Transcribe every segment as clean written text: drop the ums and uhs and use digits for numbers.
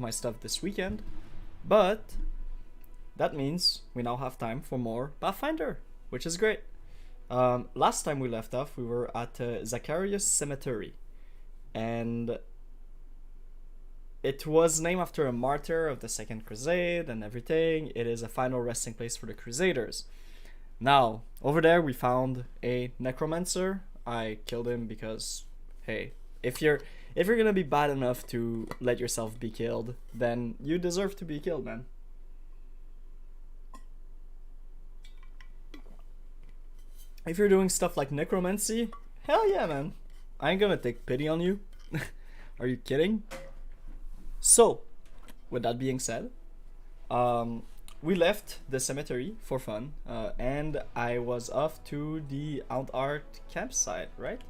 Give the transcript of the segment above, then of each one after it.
of my stuff this weekend, but that means we now have time for more Pathfinder, which is great. Last time we left off, we were at Zacharias Cemetery, and it was named after a martyr of the Second Crusade and everything. It is a final resting place for the Crusaders. Now, over there we found a necromancer. I killed him because, hey, if you're gonna be bad enough to let yourself be killed, then you deserve to be killed, man. If you're doing stuff like necromancy, hell yeah, man. I ain't gonna take pity on you. Are you kidding? So, with that being said, we left the cemetery for fun, and I was off to the Aunt Art campsite, right?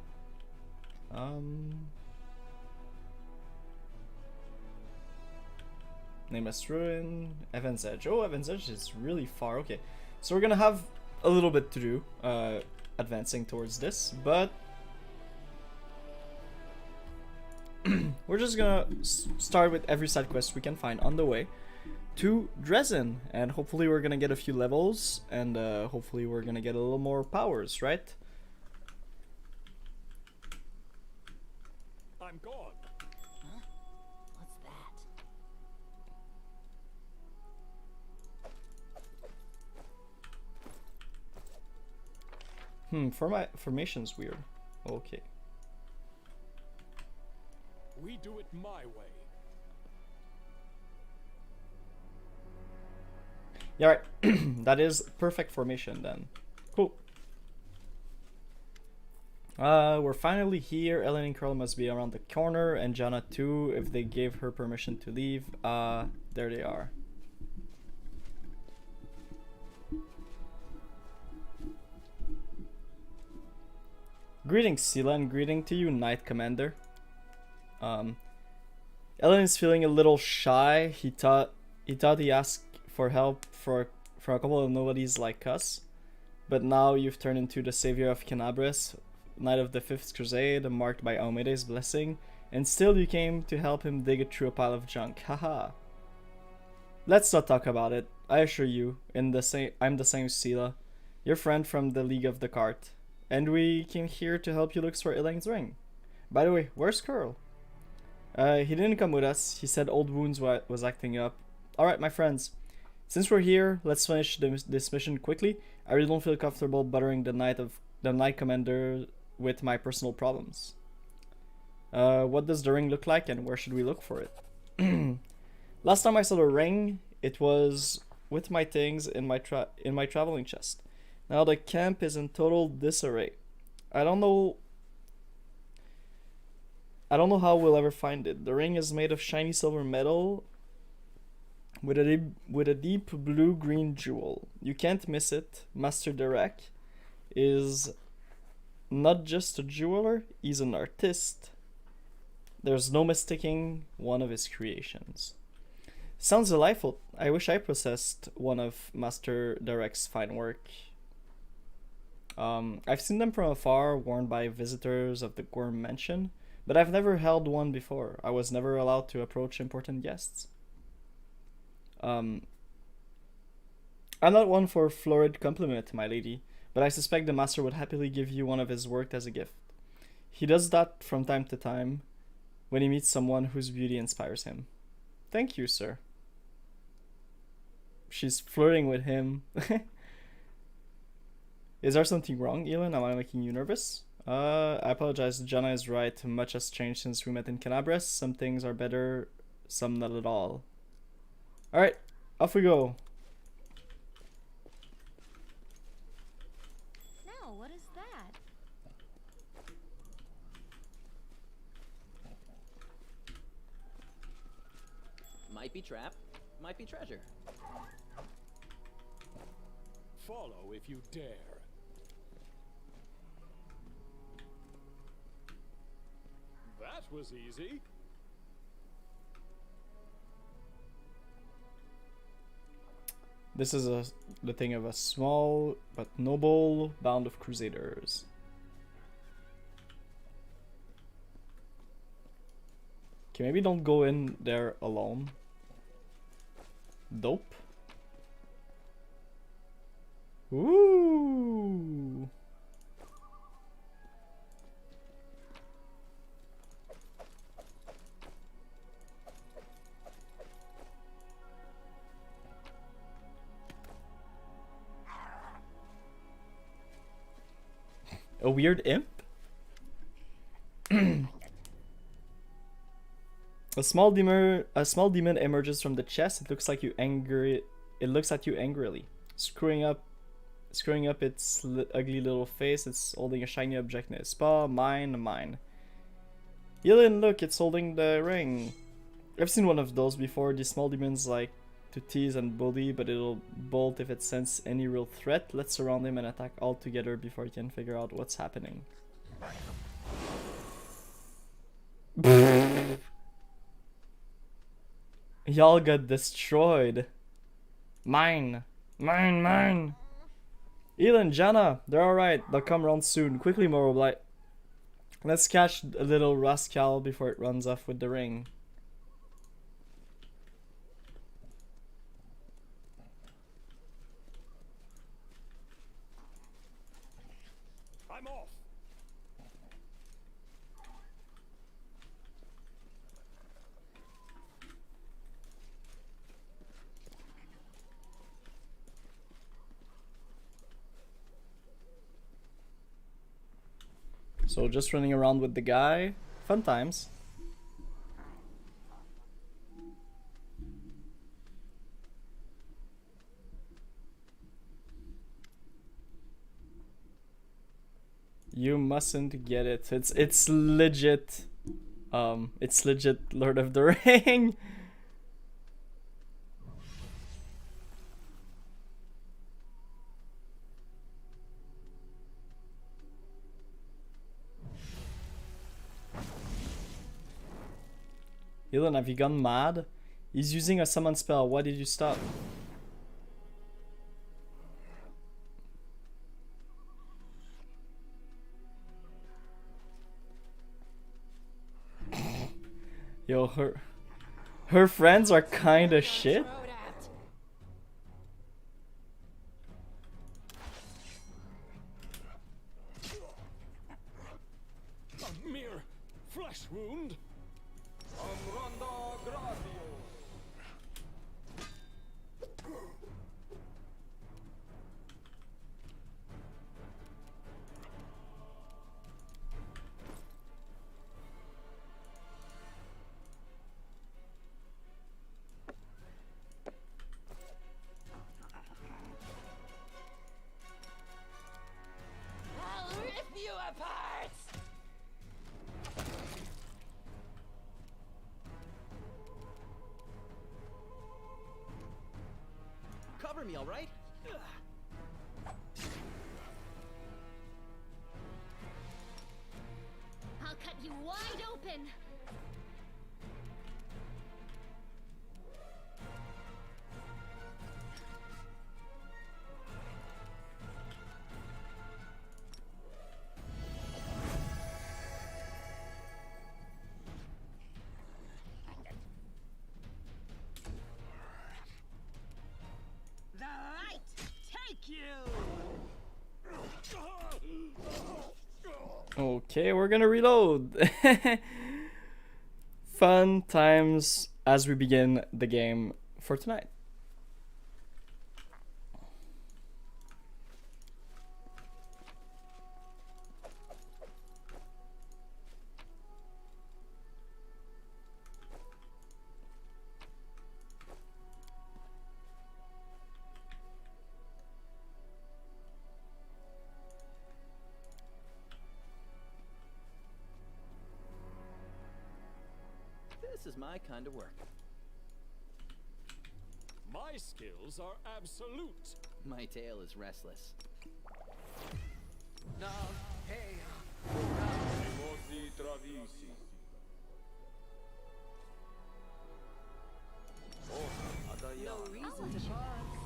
Nameless Ruin, Evans Edge. Oh, Evans Edge is really far. Okay, so we're gonna have a little bit to do advancing towards this, but we're just gonna start with every side quest we can find on the way to Dresden, and hopefully we're gonna get a few levels, and hopefully we're gonna get a little more powers, right? I'm gone. Huh? What's that? Formation's weird. Okay. We do it my way. Yeah, right. That is perfect formation then. Cool. We're finally here. Ellen and Carl must be around the corner, and Jana too, if they gave her permission to leave. There they are. Greetings, Sela, and greeting to you, Knight Commander. Ellen is feeling a little shy. He thought he asked for help for a couple of nobodies like us, but now you've turned into the savior of Canabres, Knight of the Fifth Crusade, marked by Aomede's blessing, and still you came to help him dig it through a pile of junk. Haha. Let's not talk about it. I assure you, I'm the same Sela, your friend from the League of the Cart, and we came here to help you look for Elaine's ring. By the way, where's Curl? He didn't come with us. He said old wounds was acting up. Alright, my friends. Since we're here, let's finish this mission quickly. I really don't feel comfortable bothering the Knight Commander with my personal problems. What does the ring look like, and where should we look for it? Last time I saw the ring, it was with my things in my traveling chest. Now the camp is in total disarray. I don't know how we'll ever find it. The ring is made of shiny silver metal with a deep blue-green jewel. You can't miss it. Master Derek is not just a jeweler, he's an artist. There's no mistaking one of his creations. Sounds delightful. I wish I possessed one of Master Derek's fine work. I've seen them from afar, worn by visitors of the Gorm Mansion, but I've never held one before. I was never allowed to approach important guests. I'm not one for florid compliment, my lady, but I suspect the master would happily give you one of his work as a gift. He does that from time to time when he meets someone whose beauty inspires him. Thank you, sir. She's flirting with him. Is there something wrong, Elin? Am I making you nervous? I apologize. Jana is right. Much has changed since we met in Canabres. Some things are better, some not at all. Alright, off we go. Now, what is that? Might be trap, might be treasure. Follow if you dare. That was easy. This is the thing of a small but noble band of crusaders. Okay, maybe don't go in there alone. Dope. Ooh. A weird imp? A small demon emerges from the chest. It looks like you angry. It looks at you angrily, screwing up its ugly little face. It's holding a shiny object in its paw. Mine. Yelin, look, it's holding the ring. I've seen one of those before. These small demons like to tease and bully, but it'll bolt if it senses any real threat. Let's surround him and attack all together before he can figure out what's happening. Y'all got destroyed. Mine. Elin, Jana, they're alright. They'll come around soon. Quickly, Morrow. Let's catch a little rascal before it runs off with the ring. I'm off. So just running around with the guy. Fun times. You mustn't get it. It's legit. It's legit Lord of the Ring. Elin, have you gone mad? He's using a summon spell. Why did you stop? Yo, her friends are kinda shit. A mere flesh wound. I'll rip you apart! Cover me, all right? I'll cut you wide open! The light take you! Okay, we're gonna reload. Fun times as we begin the game for tonight. This is my kind of work. My skills are absolute. My tail is restless. No reason to pause.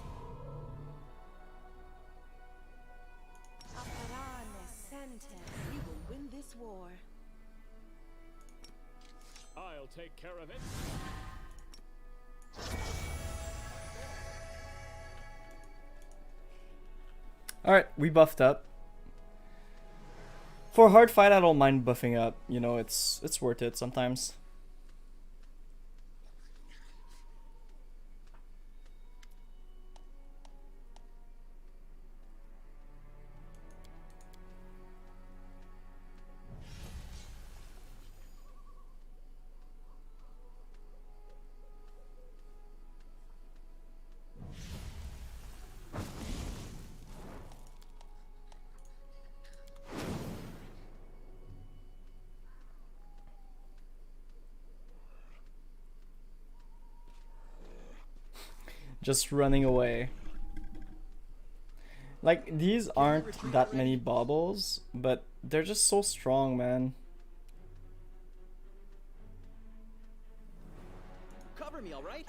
Aparane sentence. We will win this war. I'll take care of it. Alright, we buffed up. For a hard fight, I don't mind buffing up. You know, it's worth it sometimes. Just running away. Like, these aren't that many baubles, but they're just so strong, man. Cover me, all right?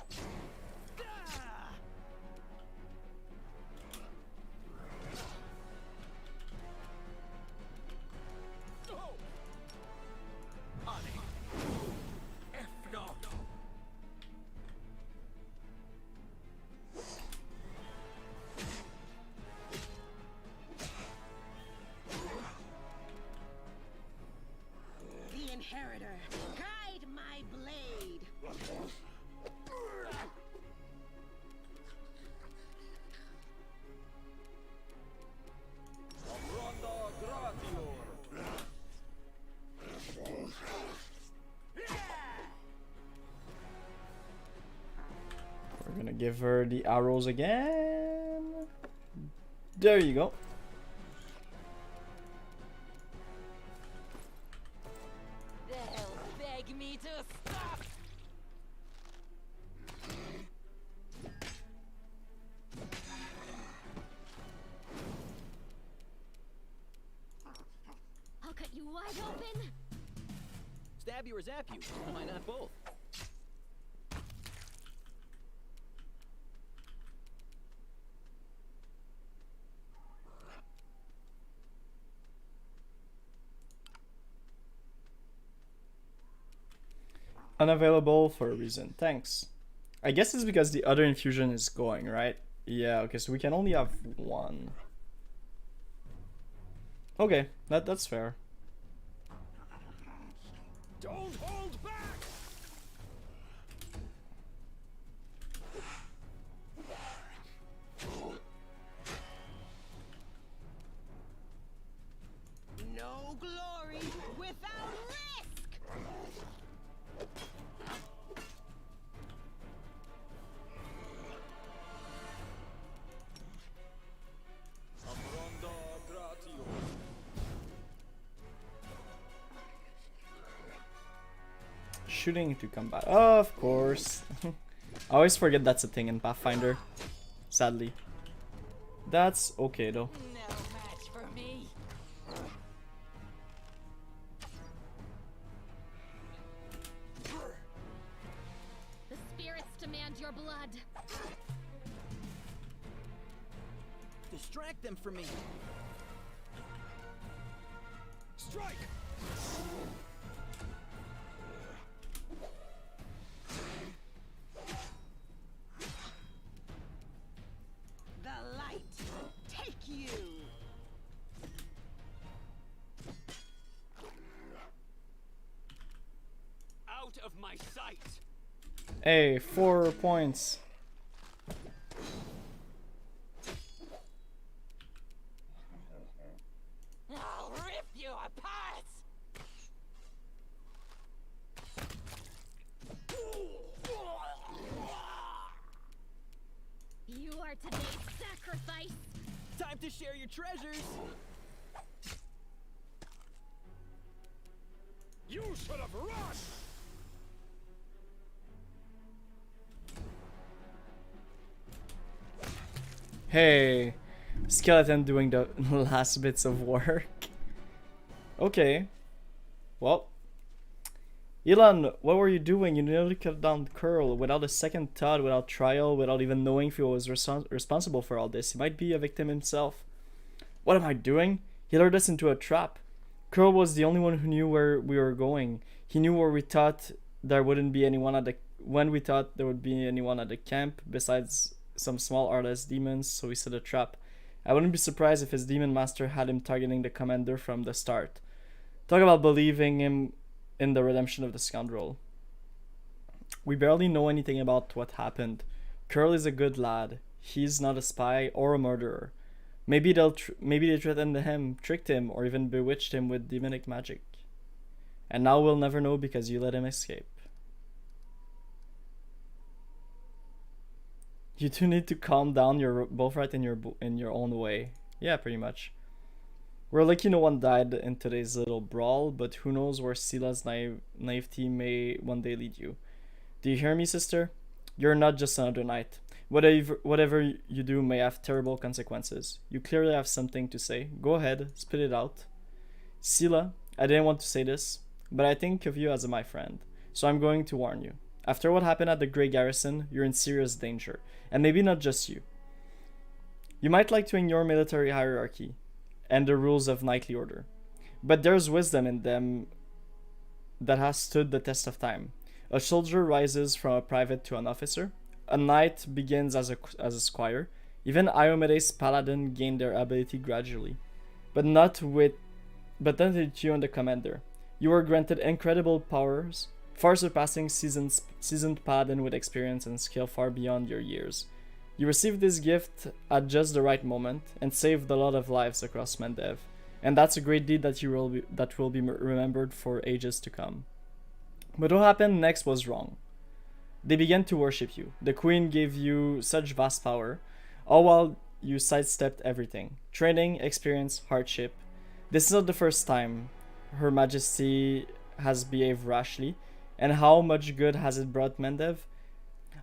The Inheritor, guide my blade. We're gonna give her the arrows again. There you go. They'll beg me to stop. I'll cut you wide open. Stab you or zap you? Why not both? Unavailable for a reason. Thanks. I guess it's because the other infusion is going, right? Yeah, okay, so we can only have one. Okay, that's fair. Don't hold back! No glory without risk. Shooting into combat. Of course. I always forget that's a thing in Pathfinder. Sadly. That's okay though. No match for me. The spirits demand your blood. Distract them from me. Strike! The light, take you. Out of my sight! Hey, 4 points. I'll rip you apart. You are today's sacrifice. Time to share your treasures. You should have run! Hey, skeleton doing the last bits of work. Okay. Well. Elon, what were you doing? You nearly cut down Curl without a second thought, without trial, without even knowing if he was responsible for all this. He might be a victim himself. What am I doing? He lured us into a trap. Curl was the only one who knew where we were going. He knew where we thought there wouldn't be anyone at the when we thought there would be anyone at the camp besides some small heartless demons, so we set a trap. I wouldn't be surprised if his demon master had him targeting the commander from the start. Talk about believing him in the redemption of the scoundrel. We barely know anything about what happened. Curl is a good lad. He's not a spy or a murderer. Maybe they threatened him, tricked him, or even bewitched him with demonic magic. And now we'll never know because you let him escape. You two need to calm down. You're both right in your own way. Yeah, pretty much. We're lucky no one died in today's little brawl, but who knows where Sila's naivety may one day lead you. Do you hear me, sister? You're not just another knight. Whatever you do may have terrible consequences. You clearly have something to say. Go ahead, spit it out. Sila, I didn't want to say this, but I think of you as my friend, so I'm going to warn you. After what happened at the Grey Garrison, you're in serious danger, and maybe not just you. You might like to ignore military hierarchy and the rules of knightly order, but there's wisdom in them that has stood the test of time. A soldier rises from a private to an officer. A knight begins as a squire. Even Iomede's paladin gained their ability gradually, but not with you and the commander. You were granted incredible powers, far surpassing seasoned paladin with experience and skill far beyond your years. You received this gift at just the right moment and saved a lot of lives across Mendev, and that's a great deed that will be remembered for ages to come. But what happened next was wrong. They began to worship you. The queen gave you such vast power, all while you sidestepped everything. Training, experience, hardship. This is not the first time Her Majesty has behaved rashly, and how much good has it brought Mendev?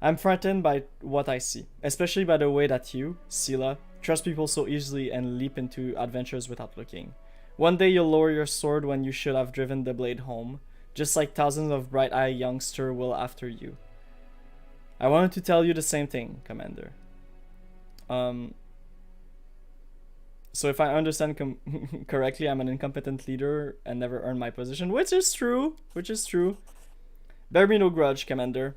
I'm frightened by what I see, especially by the way that you, Sila, trust people so easily and leap into adventures without looking. One day you'll lower your sword when you should have driven the blade home, just like thousands of bright-eyed youngsters will after you. I wanted to tell you the same thing, Commander. So if I understand correctly, I'm an incompetent leader and never earned my position, which is true. Bear me no grudge, Commander.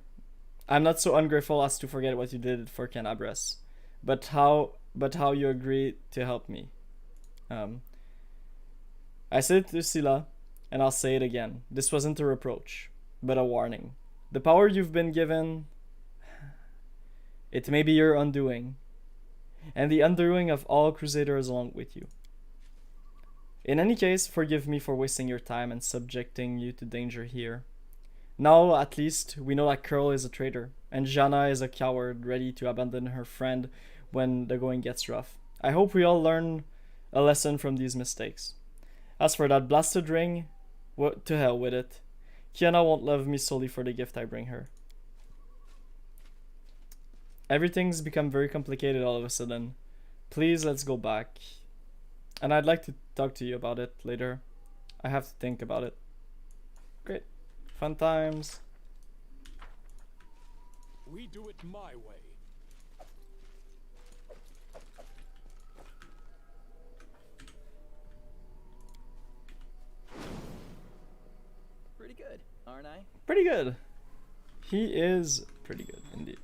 I'm not so ungrateful as to forget what you did for Canabras, but how you agreed to help me. I said it to Sila, and I'll say it again. This wasn't a reproach, but a warning. The power you've been given, it may be your undoing, and the undoing of all Crusaders along with you. In any case, forgive me for wasting your time and subjecting you to danger here. Now, at least, we know that Curl is a traitor, and Jana is a coward ready to abandon her friend when the going gets rough. I hope we all learn a lesson from these mistakes. As for that blasted ring, to hell with it. Kiana won't love me solely for the gift I bring her. Everything's become very complicated all of a sudden. Please, let's go back. And I'd like to talk to you about it later. I have to think about it. Great. Fun times. We do it my way. Pretty good, aren't I? Pretty good. He is pretty good, indeed.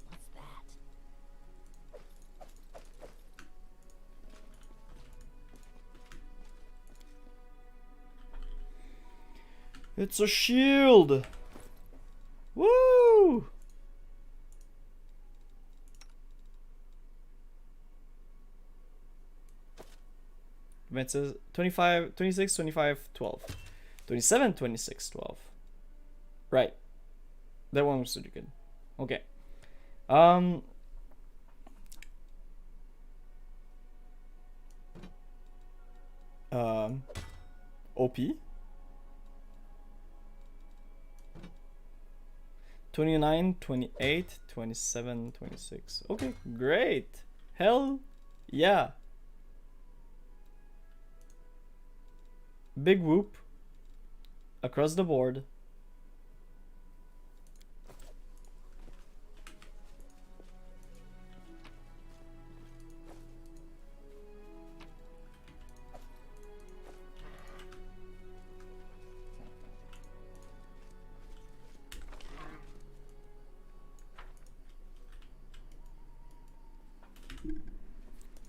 What's that? It's a shield! Woo! It says 25, 26, 25, 12. 27, 26, 12. Right. That one was pretty good. Okay. OP. 29, 28, 27, 26. Okay, great. Hell yeah. Big whoop across the board.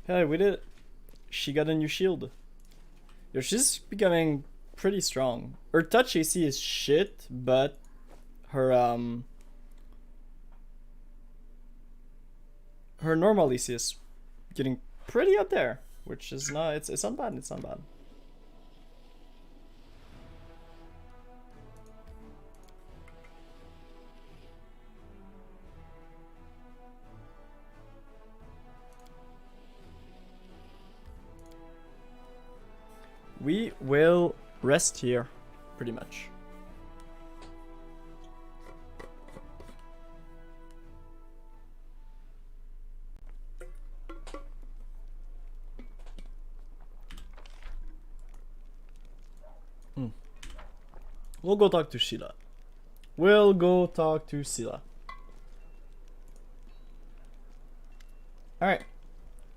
Hey, we did it. She got a new shield. Yo, she's becoming pretty strong. Her touch AC is shit, but her normal AC is getting pretty up there, which is not, it's not bad, it's not bad. We will rest here, pretty much. We'll go talk to Sheila. We'll go talk to Sheila. Alright.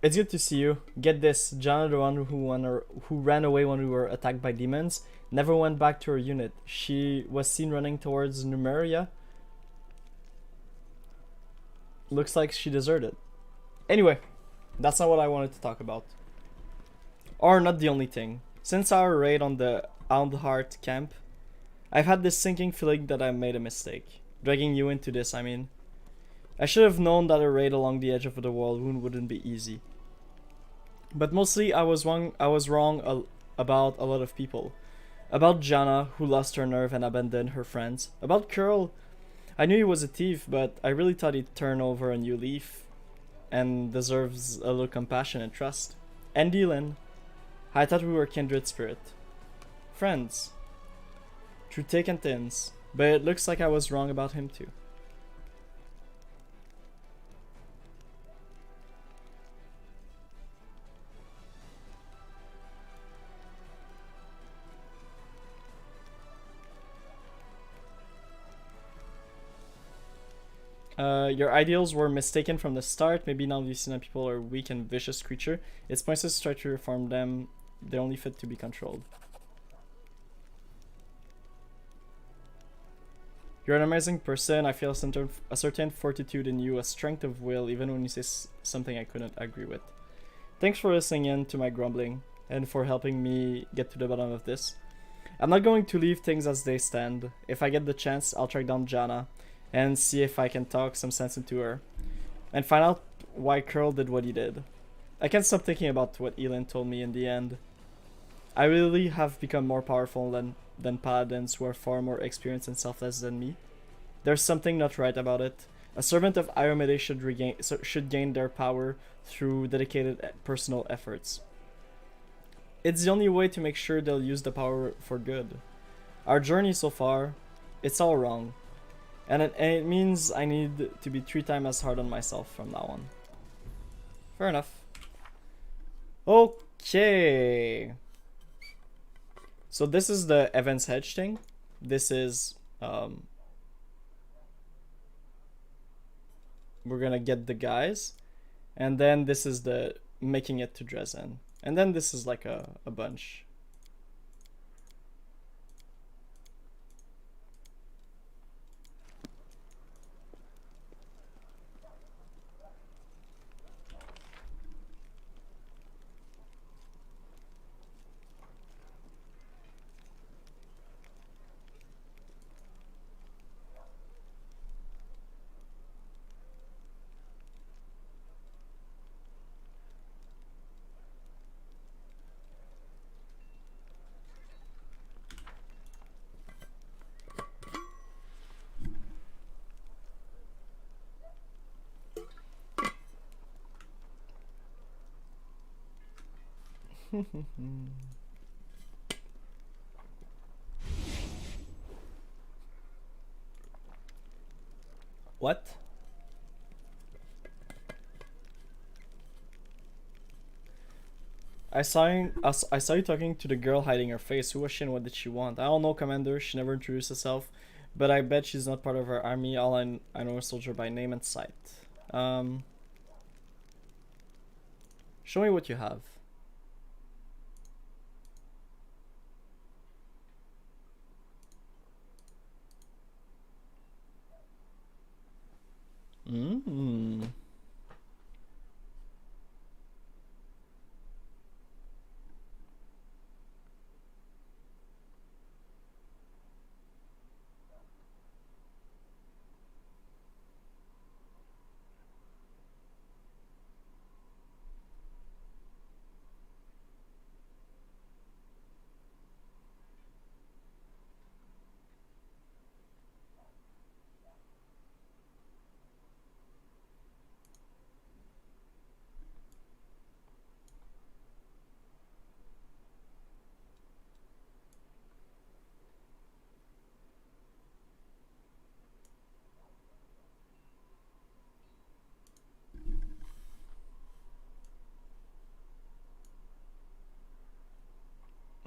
It's good to see you. Get this, Jana, the one who ran away when we were attacked by demons, never went back to her unit. She was seen running towards Numeria. Looks like she deserted. Anyway, that's not what I wanted to talk about. Or not the only thing. Since our raid on the Houndheart camp, I've had this sinking feeling that I made a mistake. Dragging you into this, I mean. I should have known that a raid along the edge of the world wouldn't be easy. But mostly I was wrong about a lot of people. About Jana, who lost her nerve and abandoned her friends. About Curl, I knew he was a thief, but I really thought he'd turn over a new leaf and deserves a little compassion and trust. And Dylan, I thought we were kindred spirit. Friends. Through thick and thins, but it looks like I was wrong about him too. Your ideals were mistaken from the start. Maybe now you see that people are weak and vicious creature. It's pointless to try to reform them. They're only fit to be controlled. You're an amazing person. I feel a certain fortitude in you, a strength of will, even when you say something I couldn't agree with. Thanks for listening in to my grumbling, and for helping me get to the bottom of this. I'm not going to leave things as they stand. If I get the chance, I'll track down Jana, and see if I can talk some sense into her, and find out why Curl did what he did. I can't stop thinking about what Elin told me in the end. I really have become more powerful than paladins who are far more experienced and selfless than me. There's something not right about it. A servant of Iomede should gain their power through dedicated personal efforts. It's the only way to make sure they'll use the power for good. Our journey so far, it's all wrong. And it means I need to be 3 times as hard on myself from now on. Fair enough. Okay. So this is the Evans Hedge thing. This is we're gonna get the guys, and then this is the making it to Dresden, and then this is like a bunch. What? I saw you talking to the girl hiding her face. Who was she and what did she want? I don't know, Commander. She never introduced herself, but I bet she's not part of our army. All I know is soldier by name and sight. Show me what you have.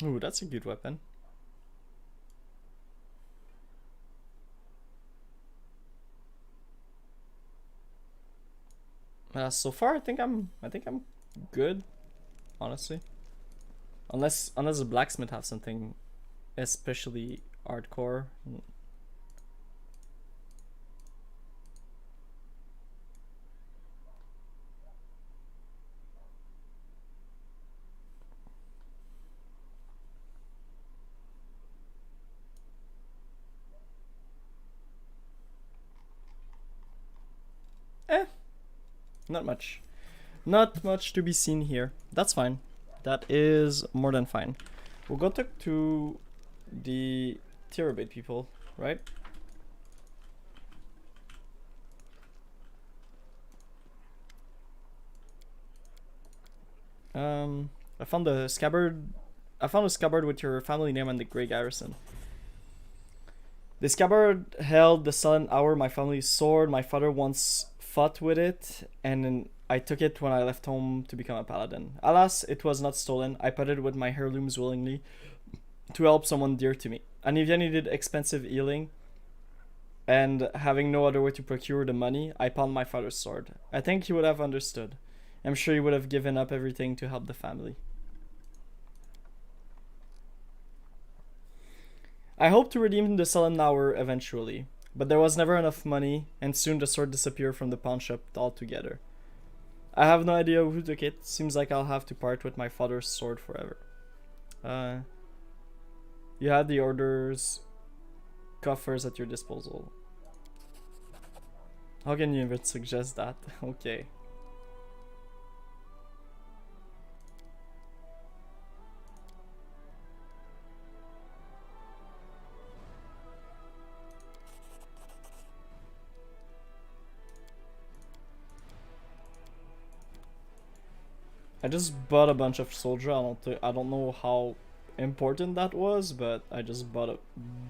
Ooh, that's a good weapon. So far, I think I'm good, honestly. Unless the blacksmith have something especially hardcore. Not much. Not much to be seen here. That's fine. That is more than fine. We'll go talk to the Terabit people, right? I found the scabbard. I found a scabbard with your family name and the Grey Garrison. The scabbard held the Silent Hour, my family's sword. My father once fought with it, and I took it when I left home to become a paladin. Alas, it was not stolen. I put it with my heirlooms willingly to help someone dear to me. Anivia needed expensive healing, and having no other way to procure the money, I pawned my father's sword. I think he would have understood. I'm sure he would have given up everything to help the family. I hope to redeem the Silent Hour eventually, but there was never enough money, and soon the sword disappeared from the pawn shop altogether. I have no idea who took it. Seems like I'll have to part with my father's sword forever. You had the order's coffers at your disposal. How can you even suggest that? Okay. I just bought a bunch of soldier. I don't know how important that was, but I just bought a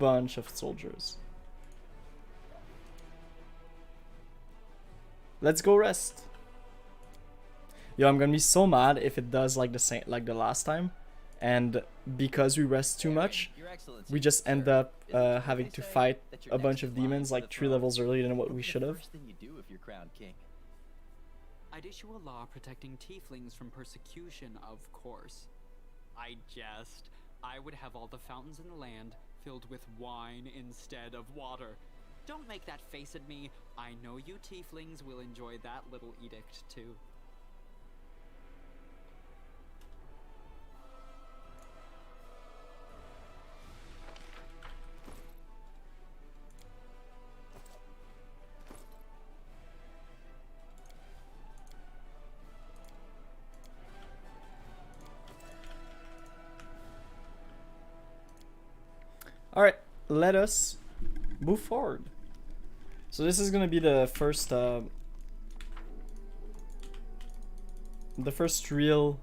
bunch of soldiers. Let's go rest. Yo, I'm gonna be so mad if it does like the same like the last time, and because we rest too much, we just end up having to fight a bunch of demons like 3 levels earlier than what we should have. I'd issue a law protecting tieflings from persecution, of course. I jest. I would have all the fountains in the land filled with wine instead of water. Don't make that face at me. I know you tieflings will enjoy that little edict too. Alright, let us move forward. So this is gonna be the first real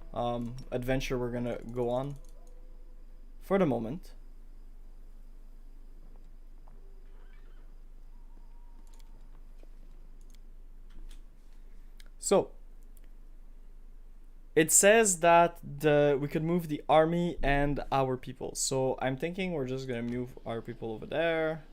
adventure we're gonna go on for the moment. So it says that we could move the army and our people. So I'm thinking we're just gonna move our people over there.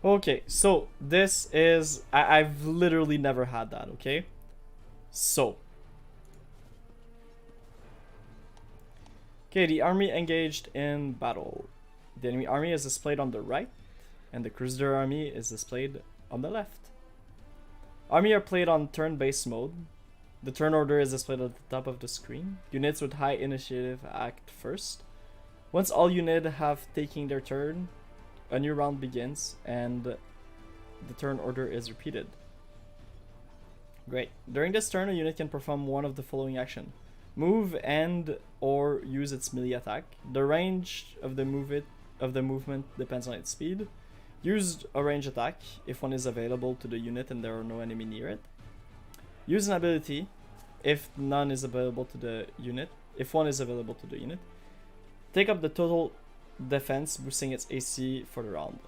Okay, so this is I've literally never had that, okay? So okay, the army engaged in battle. The enemy army is displayed on the right, and the Crusader army is displayed on the left. Army are played on turn-based mode. The turn order is displayed at the top of the screen. Units with high initiative act first. Once all units have taken their turn, a new round begins and the turn order is repeated. Great. During this turn, a unit can perform one of the following action. Move and or use its melee attack. The range of the movement depends on its speed. Use a range attack if one is available to the unit and there are no enemy near it. Use an ability if none is available to the unit. If one is available to the unit. Take up the total defense, boosting its AC for the round.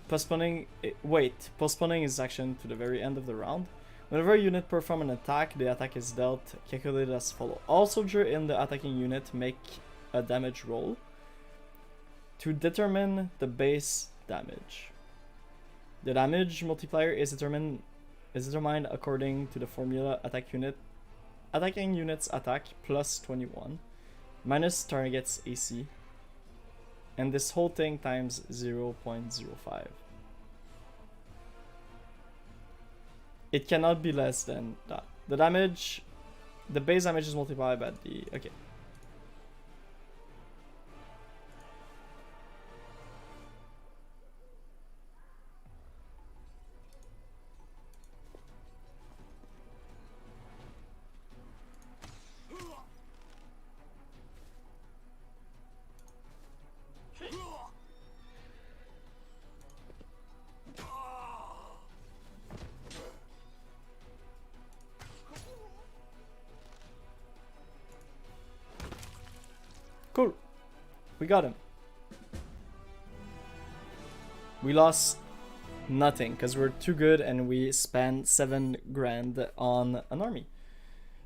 Postponing its action to the very end of the round. Whenever a unit performs an attack, the attack is dealt calculated as follows. All soldiers in the attacking unit make a damage roll to determine the base damage. The damage multiplier is determined according to the formula attacking unit's attack plus 21 minus target's AC, and this whole thing times 0.05. It cannot be less than that. The base damage is multiplied by the, okay. Cool. We got him. We lost nothing because we're too good and we spent 7 grand on an army.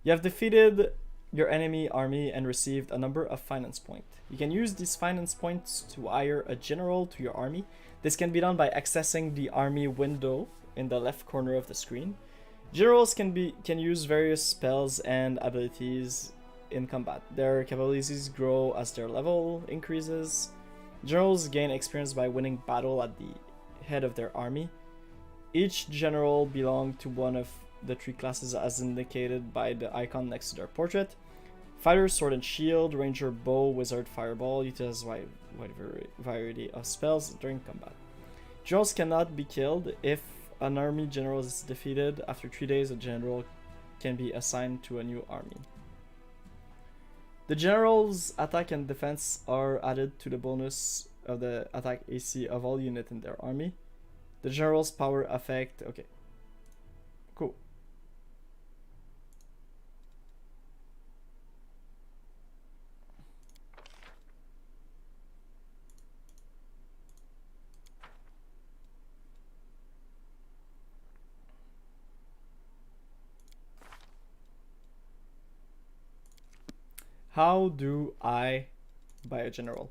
You have defeated your enemy army and received a number of finance points. You can use these finance points to hire a general to your army. This can be done by accessing the army window in the left corner of the screen. Generals can use various spells and abilities in combat. Their capabilities grow as their level increases. Generals gain experience by winning battle at the head of their army. Each general belongs to one of the 3 classes as indicated by the icon next to their portrait. Fighter, sword and shield, ranger, bow, wizard, fireball, utilize wide variety of spells during combat. Generals cannot be killed. If an army general is defeated, after 3 days a general can be assigned to a new army. The general's attack and defense are added to the bonus of the attack AC of all units in their army. The general's power effect, okay. Cool. How do I buy a general?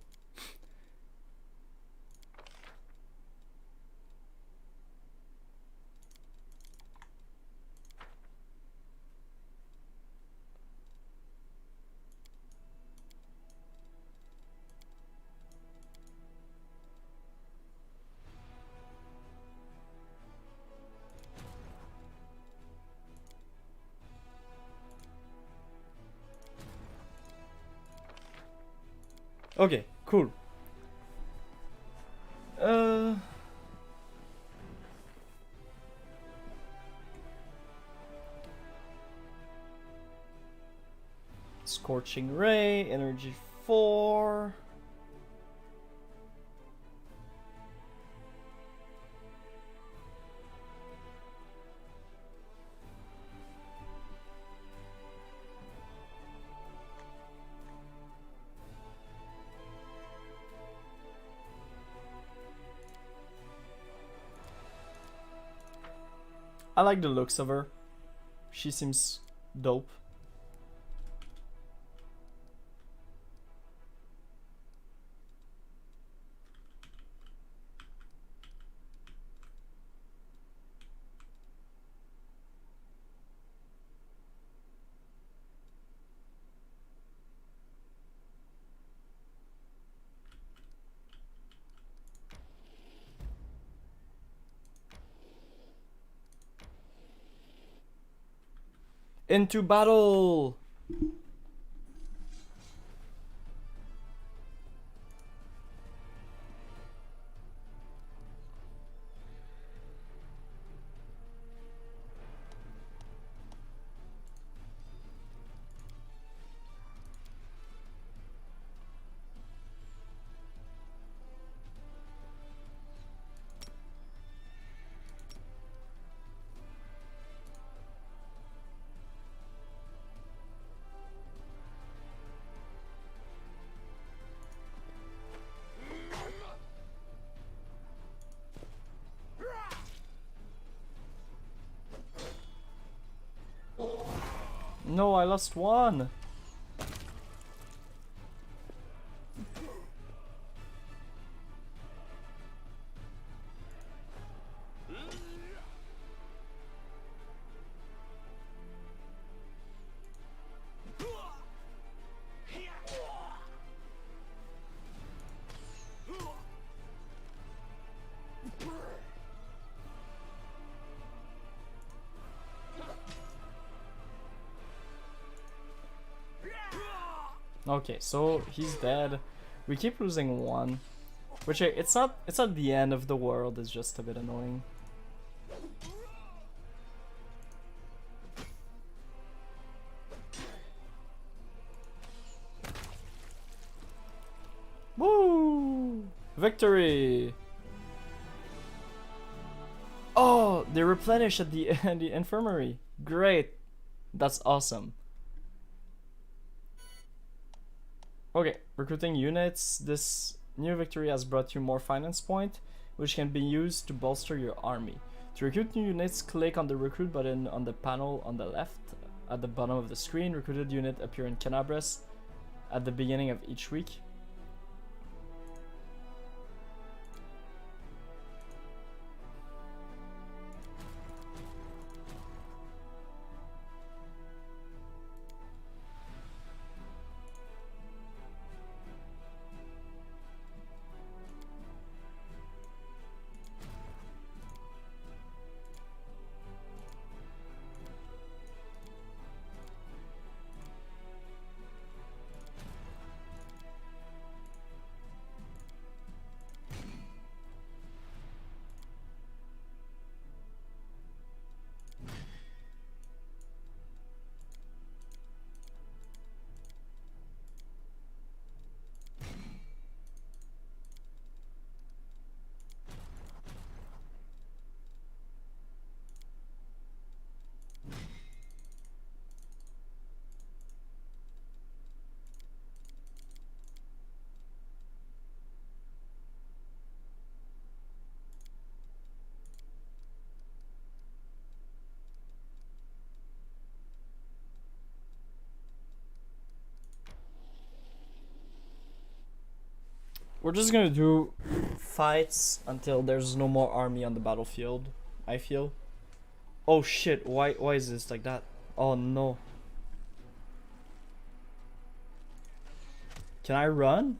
Okay, cool. Scorching Ray, Energy 4. I like the looks of her. She seems dope. Into battle! No, I lost one. Okay, so he's dead. We keep losing one, which it's not the end of the world. It's just a bit annoying. Woo! Victory! Oh, they replenish at the the infirmary. Great, that's awesome. Okay, recruiting units. This new victory has brought you more finance point, which can be used to bolster your army. To recruit new units, click on the recruit button on the panel on the left. At the bottom of the screen, recruited unit appear in Canabras at the beginning of each week. We're just gonna do fights until there's no more army on the battlefield, I feel. Oh shit, why is this like that? Oh no. Can I run?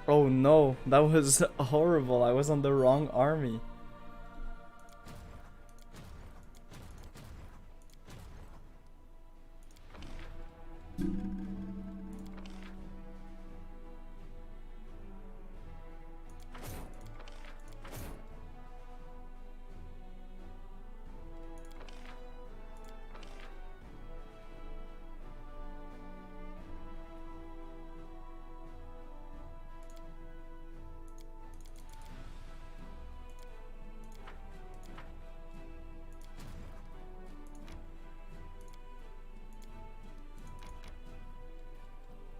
Oh no, that was horrible. I was on the wrong army.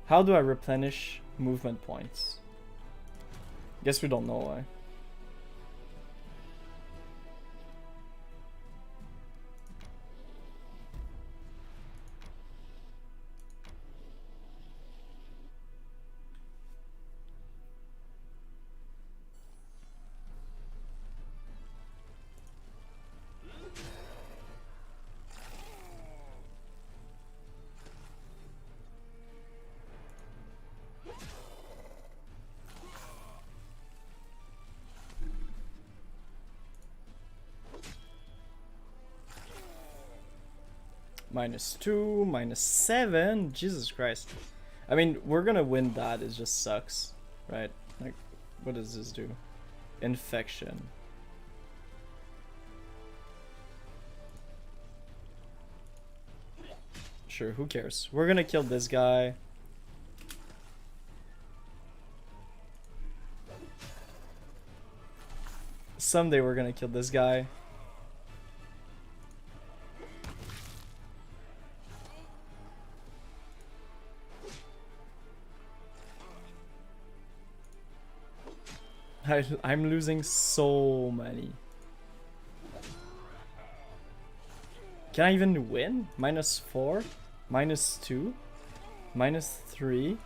How do I replenish movement points? Guess we don't know why. -2, -7. Jesus Christ. I mean, we're gonna win that. It just sucks, right? Like, what does this do? Infection. Sure, who cares? We're gonna kill this guy. Someday we're gonna kill this guy. I'm losing so many. Can I even win? -4, -2, -3,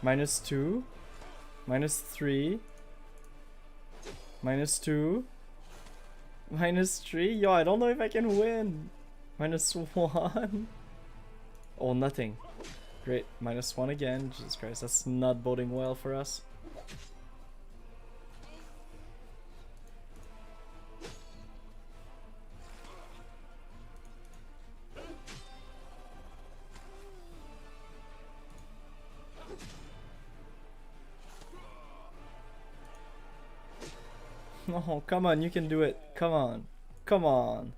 -2, -3, -2, -3. Yo, I don't know if I can win. -1. Oh, nothing. Great. -1 again. Jesus Christ, that's not boding well for us. No, come on, you can do it. Come on. Come on.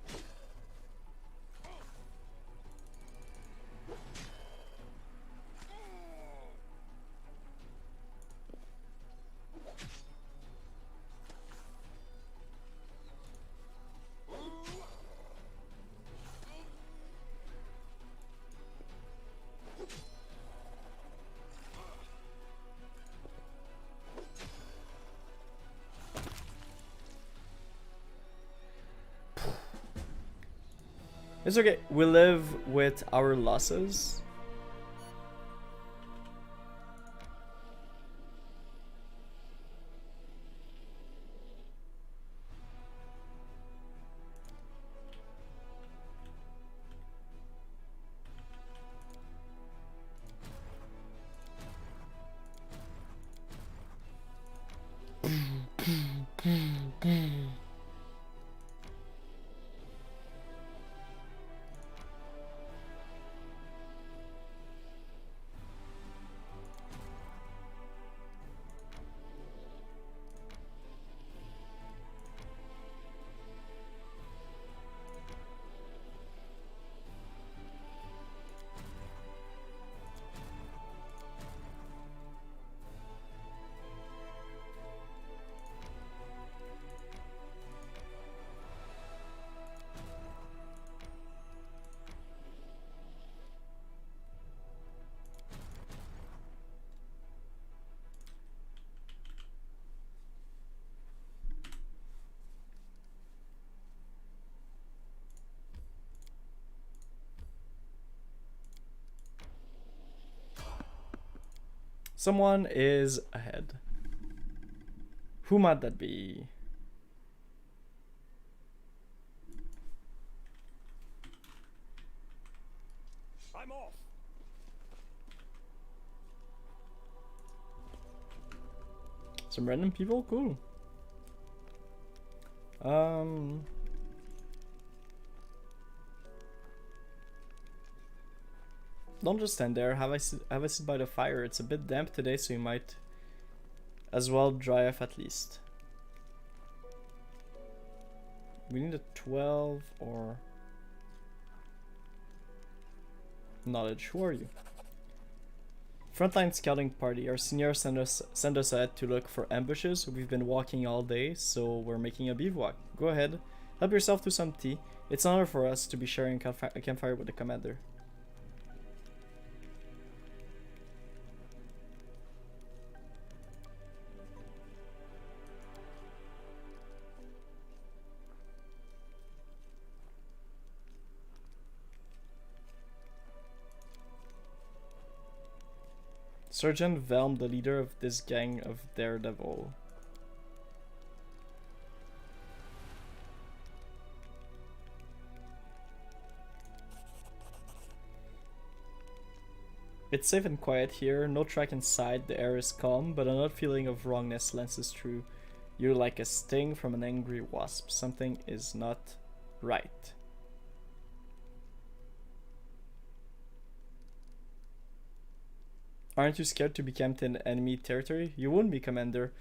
It's okay. We live with our losses. Someone is ahead. Who might that be? I'm off. Some random people? Cool. Don't just stand there. Have a seat by the fire. It's a bit damp today, so you might as well dry off at least. We need a 12 or knowledge. Who are you? Frontline scouting party. Our senior sent us ahead to look for ambushes. We've been walking all day, so we're making a bivouac. Go ahead, help yourself to some tea. It's an honor for us to be sharing a campfire with the commander. Sergeant Velm, the leader of this gang of Daredevil. It's safe and quiet here, no track inside, the air is calm, but an odd feeling of wrongness lances through you like a sting from an angry wasp. Something is not right. Aren't you scared to be camped in enemy territory? You wouldn't be, Commander.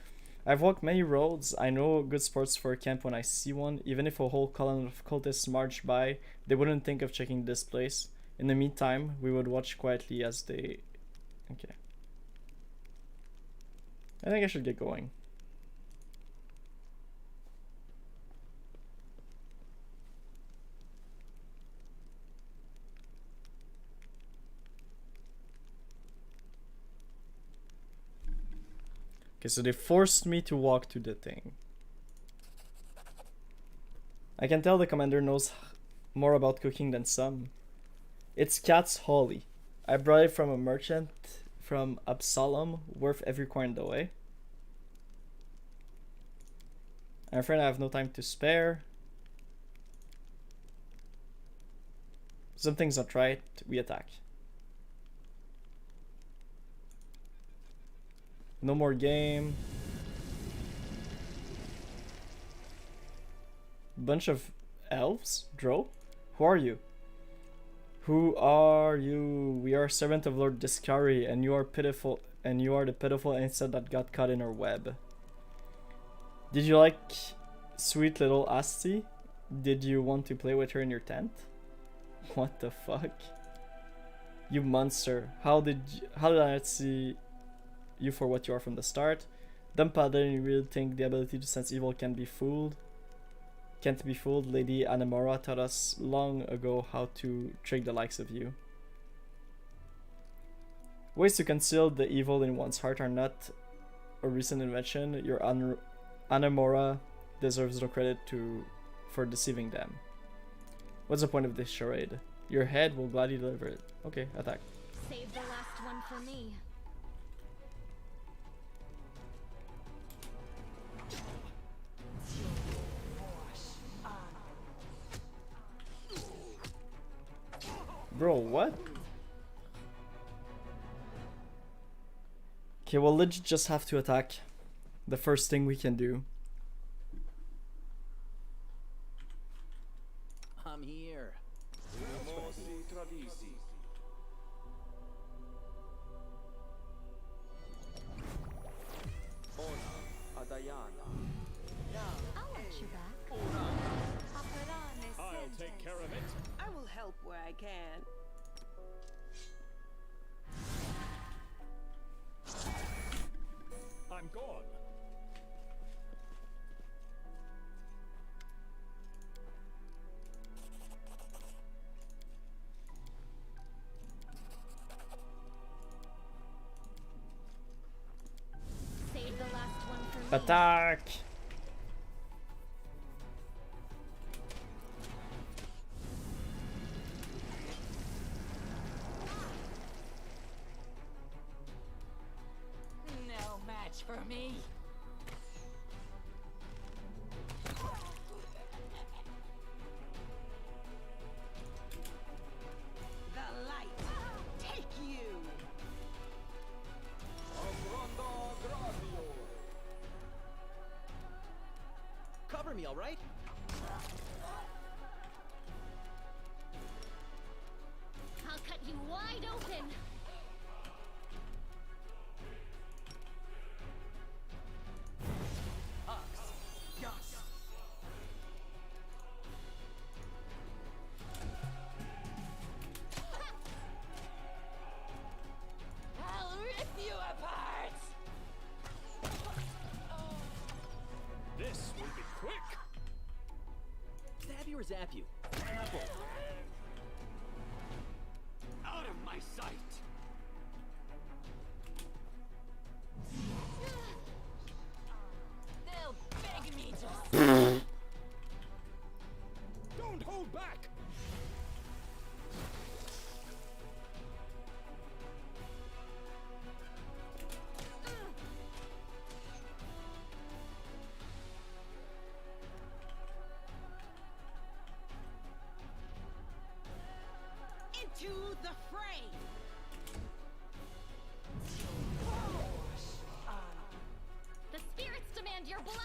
I've walked many roads. I know good spots for a camp when I see one. Even if a whole column of cultists marched by, they wouldn't think of checking this place. In the meantime, we would watch quietly as they... Okay. I think I should get going. Okay, so they forced me to walk to the thing. I can tell the commander knows more about cooking than some. It's cat's holly. I brought it from a merchant from Absalom, worth every coin in the way. I'm afraid I have no time to spare. Something's not right. We attack. No more game. Bunch of elves? Dro? Who are you? Who are you? We are servant of Lord Discari, and you are pitiful, and you are the pitiful insect that got caught in our web. Did you like sweet little Asti? Did you want to play with her in your tent? What the fuck? You monster. How did I not see you for what you are from the start? Dumb paladin, you really think the ability to sense evil can't be fooled? Lady Anamora taught us long ago how to trick the likes of you. Ways to conceal the evil in one's heart are not a recent invention. Your Anamora deserves no credit for deceiving them. What's the point of this charade? Your head will gladly deliver it. Okay, attack. Save the last one for me. Bro, what? Okay, well, legit just have to attack. The first thing we can do. I'm here. I'll watch your back. I'll take care of it. I will help where I can. I'm gone. Save the last one for me. Attack! No match for me. The light, take you. Cover me, all right? I'll cut you wide open. I'll rip you apart. This will be quick. Stab you or zap you? Why not both? Out of my sight! They'll beg me to. Don't hold back. Into the fray. The spirits demand your blood.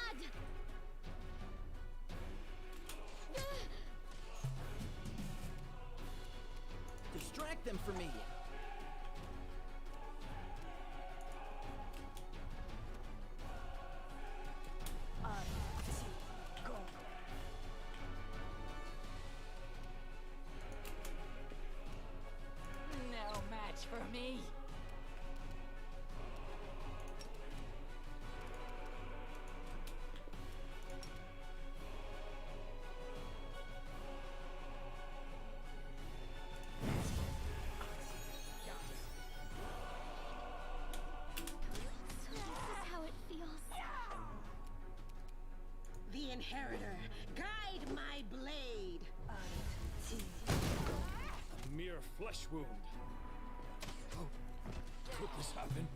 Distract them for me. Guide my blade. A mere flesh wound. Oh, could this happen?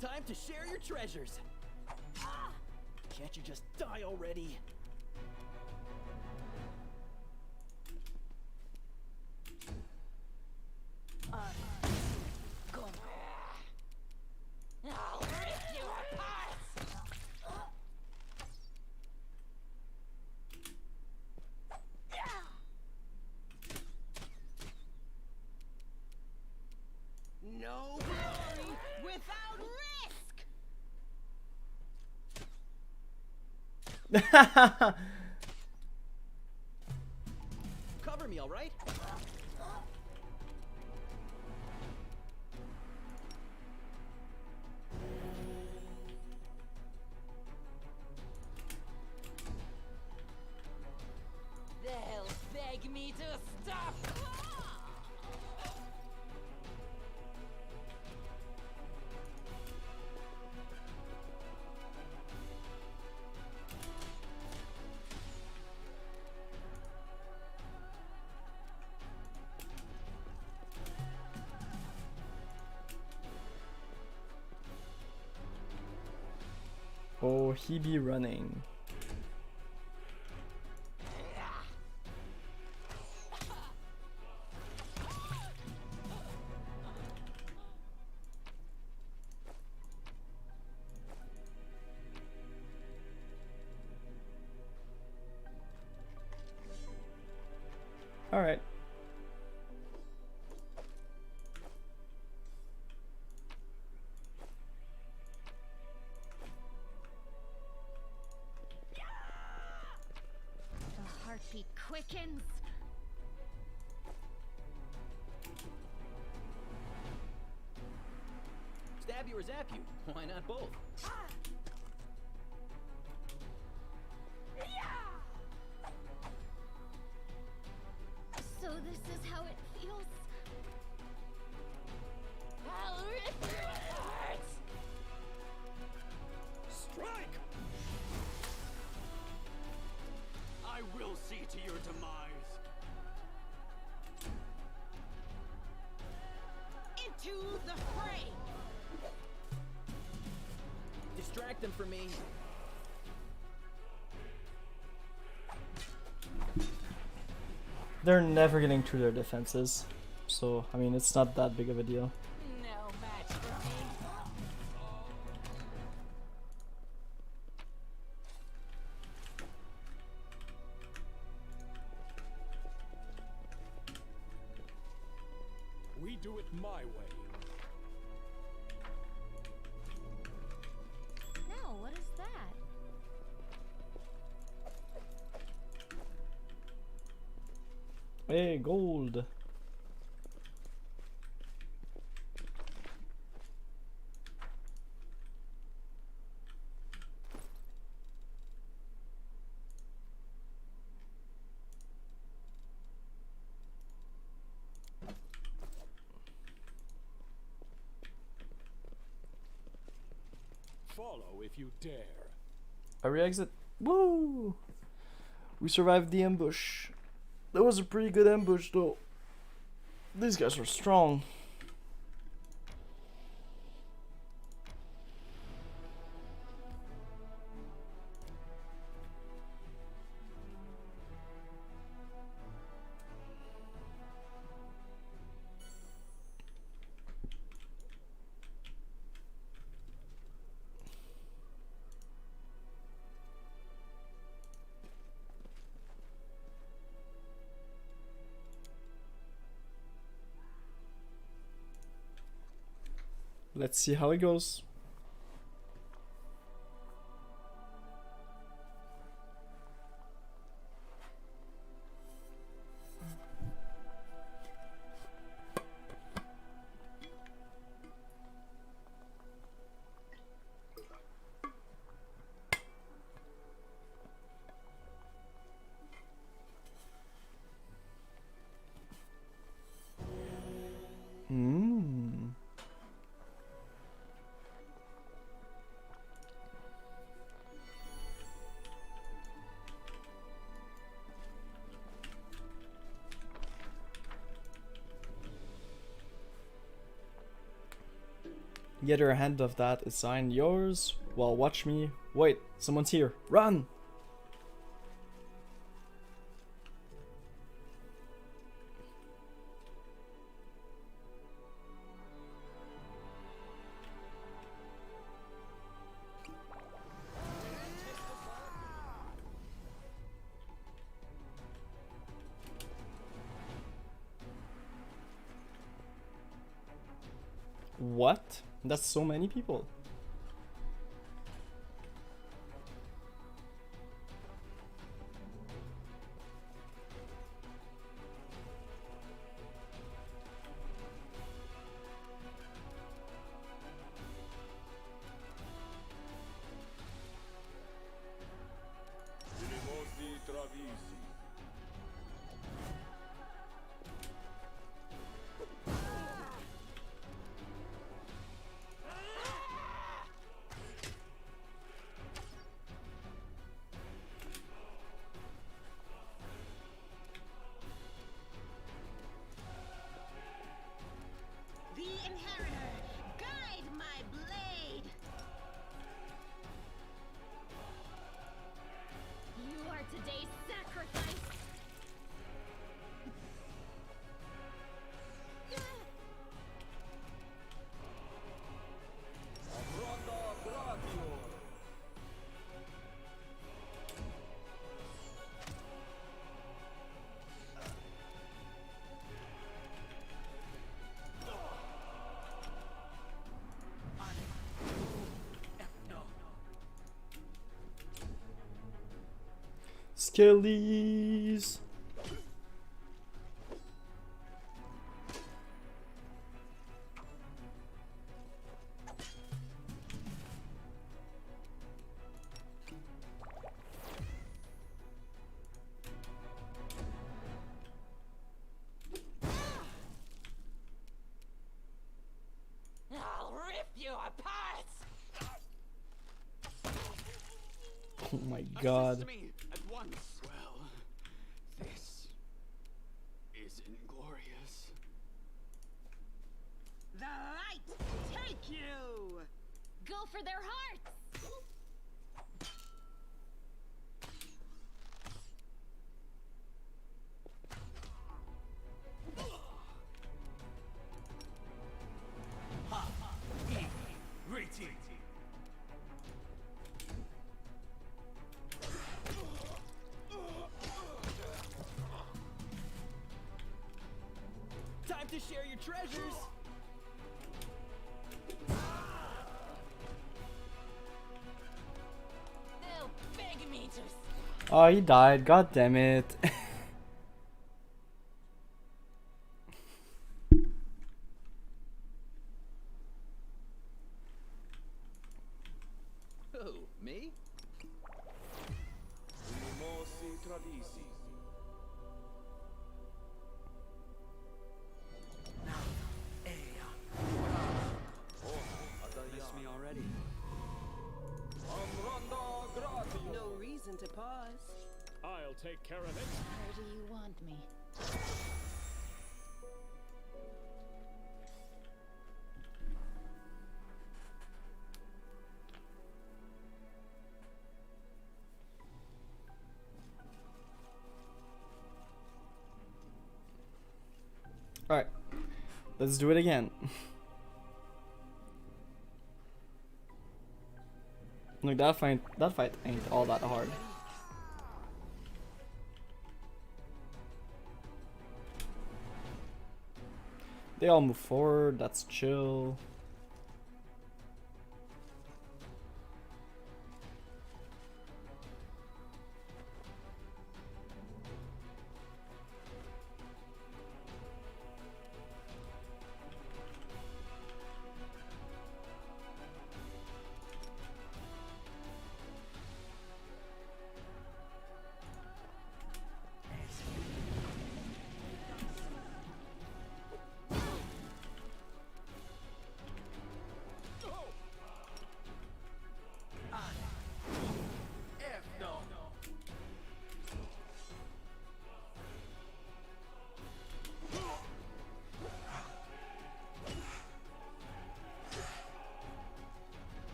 Time to share your treasures. Can't you just die already? I'll rip you apart. No glory without risk. Cover me, all right? They'll beg me to stop. Oh, he be running. All right. The heartbeat quickens. Stab you or zap you? Why not both? So this is how it feels. I'll rip you apart. Strike! I will see to your demise. Into the fray. Distract them from me. They're never getting through their defenses. So, I mean, it's not that big of a deal. No match for me. We do it my way. No, what is that? Hey, gold. Follow if you dare. A re-exit. Woo! We survived the ambush. That was a pretty good ambush, though. These guys were strong. Let's see how it goes. The other hand of that is sign yours. Well, watch me. Wait, someone's here. Run! What? That's so many people. The Inheritor, guide my blade. You are today's sacrifice. Skillies! I'll rip you apart! Oh my god. Assist me at once. Well, this is inglorious. The light take you. Go for their hearts. Time to share your treasures! They'll beg me to Oh, he died. God damn it. Who, me? Missed me already. No reason to pause. I'll take care of it. Where do you want me? Alright. Let's do it again. Look, that fight ain't all that hard. They all move forward, that's chill.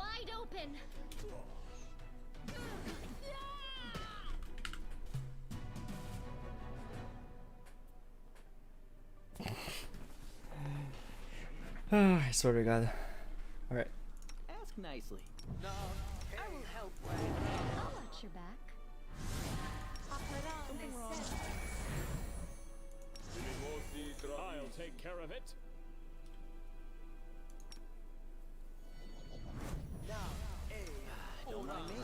wide open. I swear to God. Alright. Ask nicely. I will help. I'll watch your back. I'll take care of it. Don't mind me.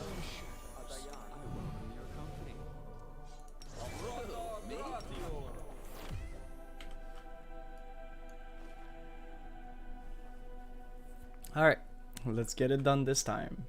I welcome your company. Alright. Let's get it done this time.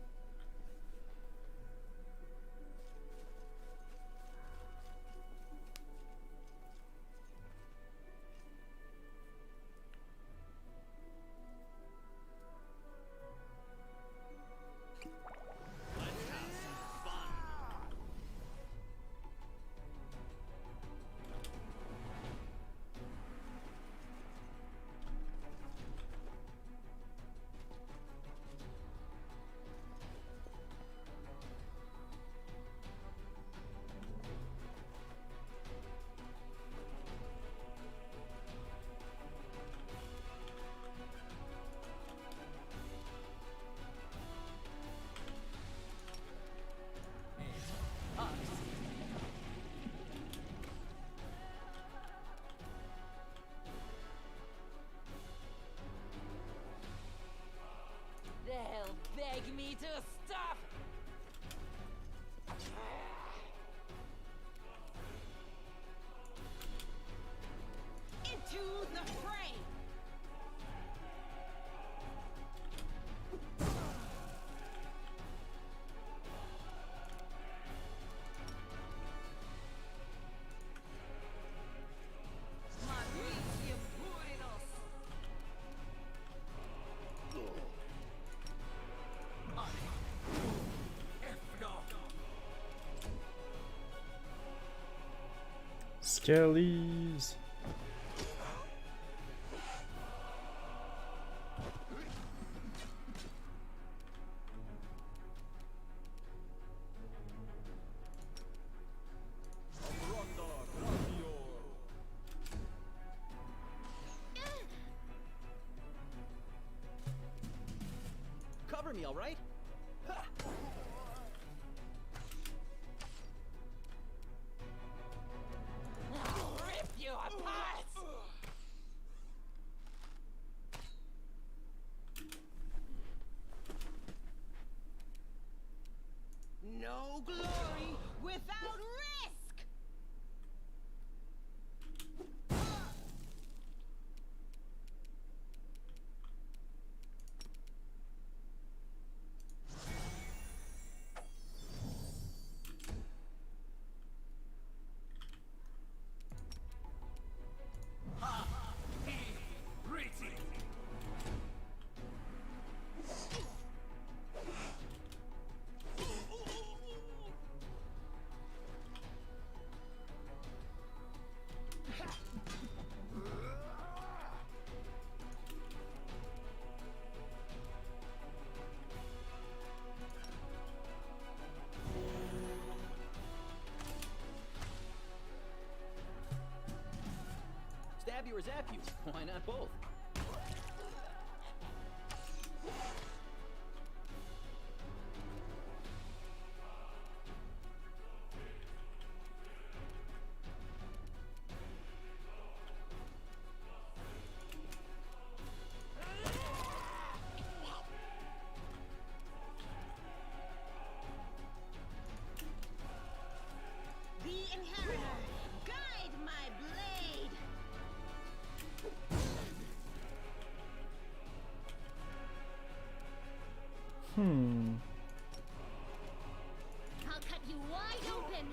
They'll beg me to stop. Into the fray. Skellies. Cover me, all right? I'll rip you apart. No glory without risk. Stab you or zap you? Why not both? The inheritor. Guide my blade. I'll cut you wide open.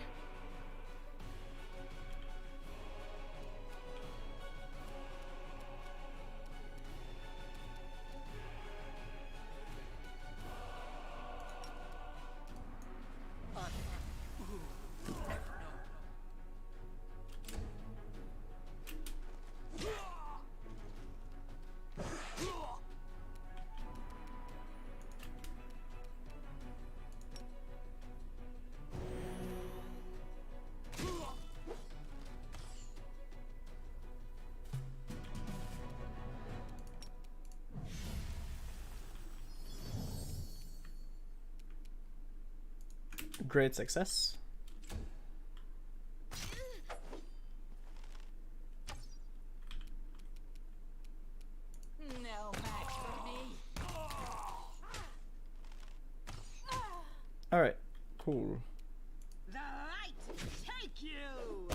Great success. No match for me. Alright, cool. The light take you!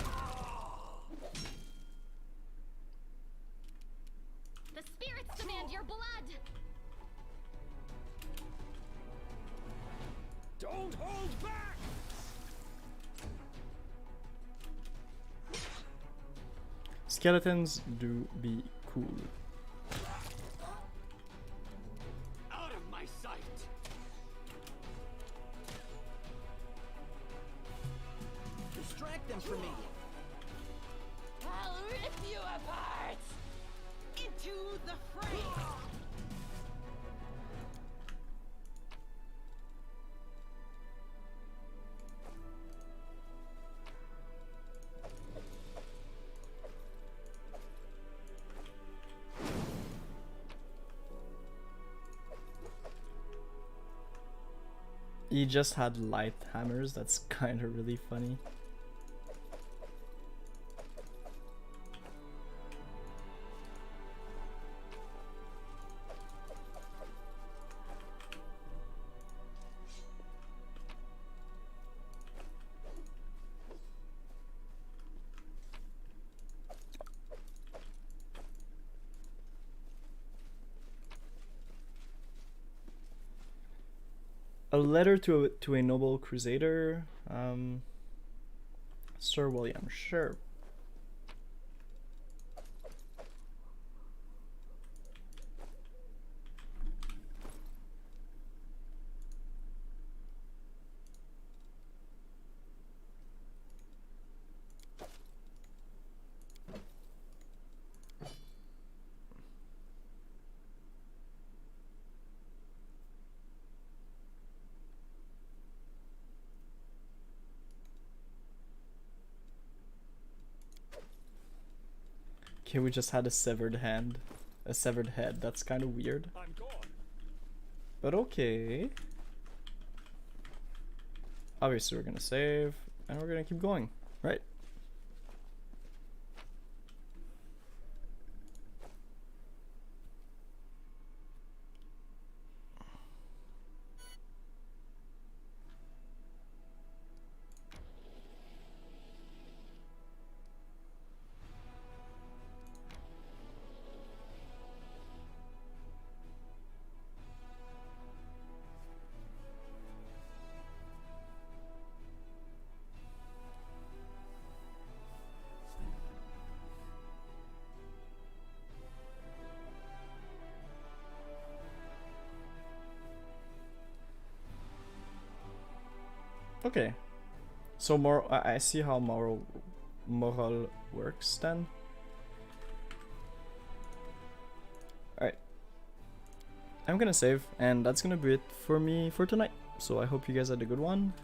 The spirits demand your blood. Don't hold back! Skeletons do be cool. Out of my sight! Distract them from me. I'll rip you apart. Into the fray! He just had light hammers, that's kind of really funny. A letter to a noble crusader, Sir William, sure. Okay, we just had a severed hand. A severed head. That's kind of weird. I'm gone. But okay. Obviously we're gonna save. And we're gonna keep going. Right. Okay. So Morrow, I see how Morrow works then. Alright. I'm gonna save, and that's gonna be it for me for tonight. So I hope you guys had a good one,